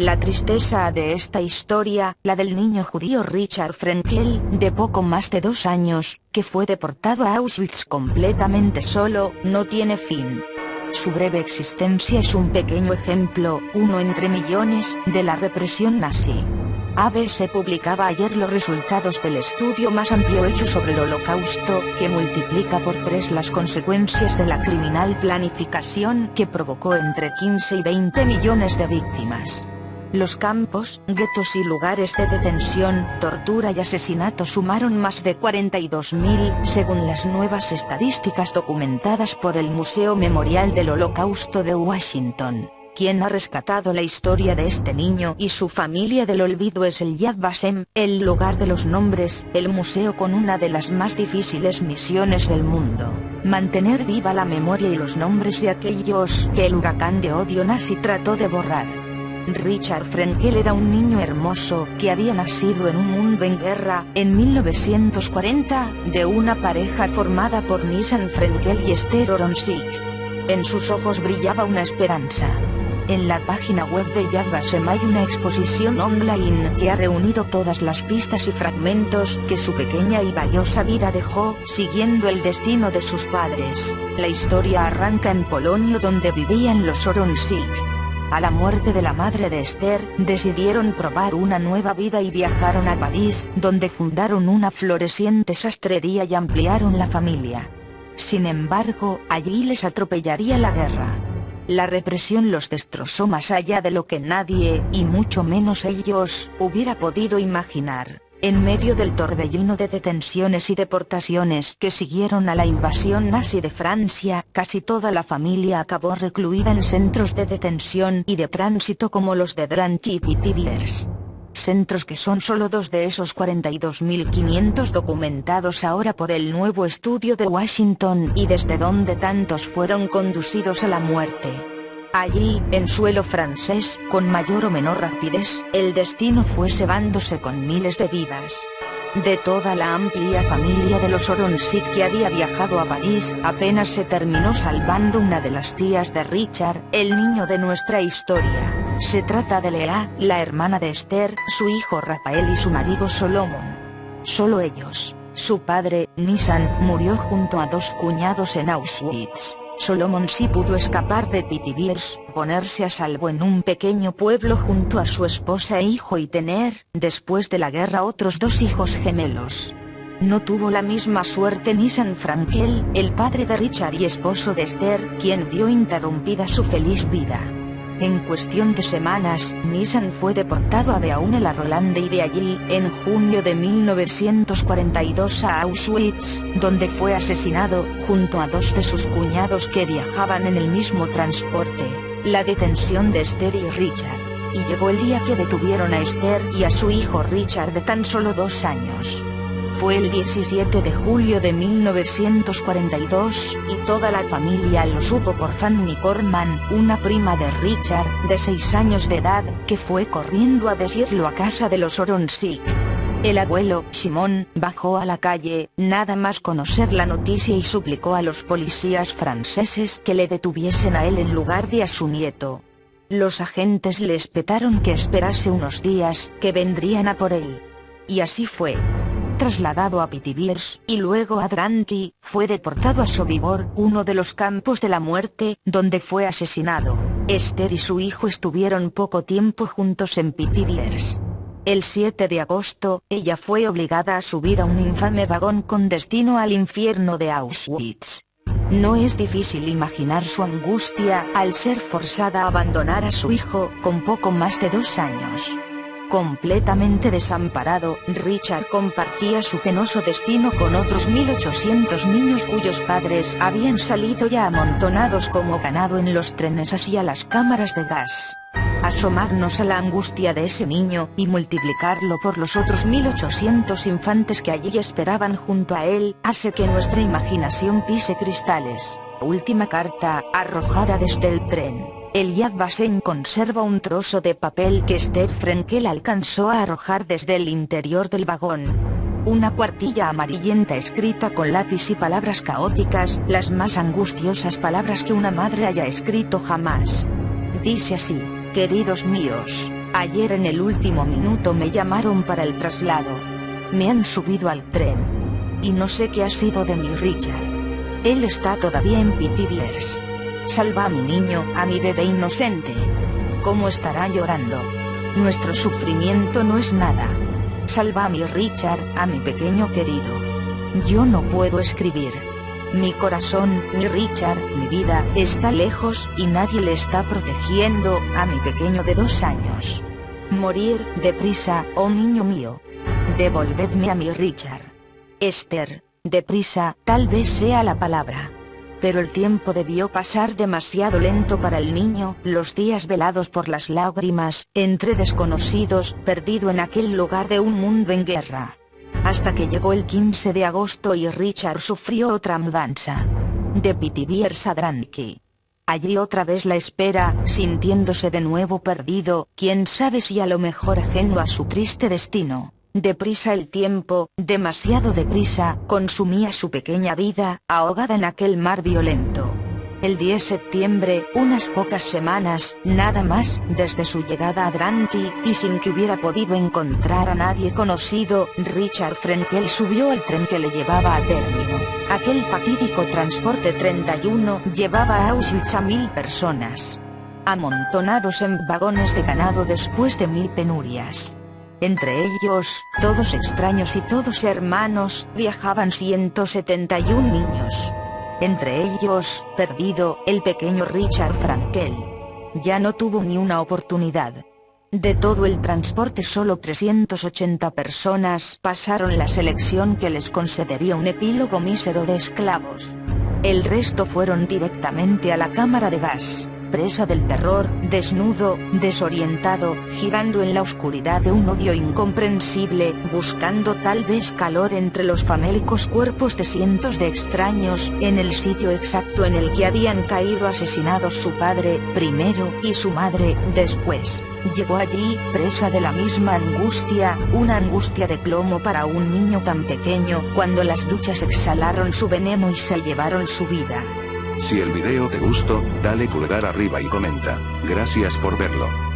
La tristeza de esta historia, la del niño judío Richard Frankel, de poco más de 2 años, que fue deportado a Auschwitz completamente solo, no tiene fin. Su breve existencia es un pequeño ejemplo, uno entre millones, de la represión nazi. ABC publicaba ayer los resultados del estudio más amplio hecho sobre el Holocausto, que multiplica por 3 las consecuencias de la criminal planificación que provocó entre 15 y 20 millones de víctimas. Los campos, guetos y lugares de detención, tortura y asesinato sumaron más de 42.000, según las nuevas estadísticas documentadas por el Museo Memorial del Holocausto de Washington. Quien ha rescatado la historia de este niño y su familia del olvido es el Yad Vashem, el lugar de los nombres, el museo con una de las más difíciles misiones del mundo: mantener viva la memoria y los nombres de aquellos que el huracán de odio nazi trató de borrar. Richard Frankel era un niño hermoso, que había nacido en un mundo en guerra, en 1940, de una pareja formada por Nissan Frankel y Esther Oronsik. En sus ojos brillaba una esperanza. En la página web de Yad Vashem hay una exposición online que ha reunido todas las pistas y fragmentos que su pequeña y valiosa vida dejó, siguiendo el destino de sus padres. La historia arranca en Polonia, donde vivían los Oronsik. A la muerte de la madre de Esther, decidieron probar una nueva vida y viajaron a París, donde fundaron una floreciente sastrería y ampliaron la familia. Sin embargo, allí les atropellaría la guerra. La represión los destrozó más allá de lo que nadie, y mucho menos ellos, hubiera podido imaginar. En medio del torbellino de detenciones y deportaciones que siguieron a la invasión nazi de Francia, casi toda la familia acabó recluida en centros de detención y de tránsito como los de Drancy y Pithiviers. Centros que son solo 2 de esos 42.500 documentados ahora por el nuevo estudio de Washington, y desde donde tantos fueron conducidos a la muerte. Allí, en suelo francés, con mayor o menor rapidez, el destino fue cebándose con miles de vidas. De toda la amplia familia de los Oronsik que había viajado a París, apenas se terminó salvando una de las tías de Richard, el niño de nuestra historia. Se trata de Lea, la hermana de Esther, su hijo Rafael y su marido Solomon. Solo ellos. Su padre, Nissan, murió junto a 2 cuñados en Auschwitz. Solomon sí pudo escapar de Pithiviers, ponerse a salvo en un pequeño pueblo junto a su esposa e hijo y tener, después de la guerra, otros 2 hijos gemelos. No tuvo la misma suerte Nissan Frankel, el padre de Richard y esposo de Esther, quien vio interrumpida su feliz vida. En cuestión de semanas, Nissan fue deportado a Beaune-la-Rolande y de allí, en junio de 1942 a Auschwitz, donde fue asesinado, junto a 2 de sus cuñados que viajaban en el mismo transporte. La detención de Esther y Richard. Y llegó el día que detuvieron a Esther y a su hijo Richard de tan solo 2 años. Fue el 17 de julio de 1942, y toda la familia lo supo por Fanny Corman, una prima de Richard, de 6 años de edad, que fue corriendo a decirlo a casa de los Oronsik. El abuelo, Simón, bajó a la calle, nada más conocer la noticia, y suplicó a los policías franceses que le detuviesen a él en lugar de a su nieto. Los agentes le espetaron que esperase unos días, que vendrían a por él. Y así fue. Trasladado a Pithiviers, y luego a Drancy, fue deportado a Sobibor, uno de los campos de la muerte, donde fue asesinado. Esther y su hijo estuvieron poco tiempo juntos en Pithiviers. El 7 de agosto, ella fue obligada a subir a un infame vagón con destino al infierno de Auschwitz. No es difícil imaginar su angustia al ser forzada a abandonar a su hijo, con poco más de 2 años. Completamente desamparado, Richard compartía su penoso destino con otros 1.800 niños cuyos padres habían salido ya amontonados como ganado en los trenes hacia las cámaras de gas. Asomarnos a la angustia de ese niño, y multiplicarlo por los otros 1.800 infantes que allí esperaban junto a él, hace que nuestra imaginación pise cristales. Última carta, arrojada desde el tren. El Yad Vashem conserva un trozo de papel que Esther Frankel alcanzó a arrojar desde el interior del vagón. Una cuartilla amarillenta escrita con lápiz y palabras caóticas, las más angustiosas palabras que una madre haya escrito jamás. Dice así: queridos míos, Ayer en el último minuto me llamaron para el traslado. Me han subido al tren. Y no sé qué ha sido de mi Richard. Él está todavía en Pithiviers. Salva a mi niño, a mi bebé inocente. ¿Cómo estará llorando? Nuestro sufrimiento no es nada. Salva a mi Richard, a mi pequeño querido. Yo no puedo escribir. Mi corazón, mi Richard, mi vida, está lejos y nadie le está protegiendo a mi pequeño de 2 años. Morir, deprisa, oh niño mío. Devolvedme a mi Richard. Esther, deprisa, tal vez sea la palabra. Pero el tiempo debió pasar demasiado lento para el niño, los días velados por las lágrimas, entre desconocidos, perdido en aquel lugar de un mundo en guerra. Hasta que llegó el 15 de agosto y Richard sufrió otra mudanza. De Pithiviers a Drancy. Allí otra vez la espera, sintiéndose de nuevo perdido, quién sabe si a lo mejor ajeno a su triste destino. Deprisa el tiempo, demasiado deprisa, consumía su pequeña vida, ahogada en aquel mar violento. El 10 de septiembre, unas pocas semanas, nada más, desde su llegada a Drancy, y sin que hubiera podido encontrar a nadie conocido, Richard Frenkel subió al tren que le llevaba a término. Aquel fatídico transporte 31 llevaba a Auschwitz a 1000 personas. Amontonados en vagones de ganado después de 1000 penurias. Entre ellos, todos extraños y todos hermanos, viajaban 171 niños. Entre ellos, perdido, el pequeño Richard Frenkel. Ya no tuvo ni una oportunidad. De todo el transporte solo 380 personas pasaron la selección que les concedería un epílogo mísero de esclavos. El resto fueron directamente a la cámara de gas. Presa del terror, desnudo, desorientado, girando en la oscuridad de un odio incomprensible, buscando tal vez calor entre los famélicos cuerpos de cientos de extraños, en el sitio exacto en el que habían caído asesinados su padre, primero, y su madre, después. Llegó allí, presa de la misma angustia, una angustia de plomo para un niño tan pequeño, cuando las duchas exhalaron su veneno y se llevaron su vida. Si el video te gustó, dale pulgar arriba y comenta. Gracias por verlo.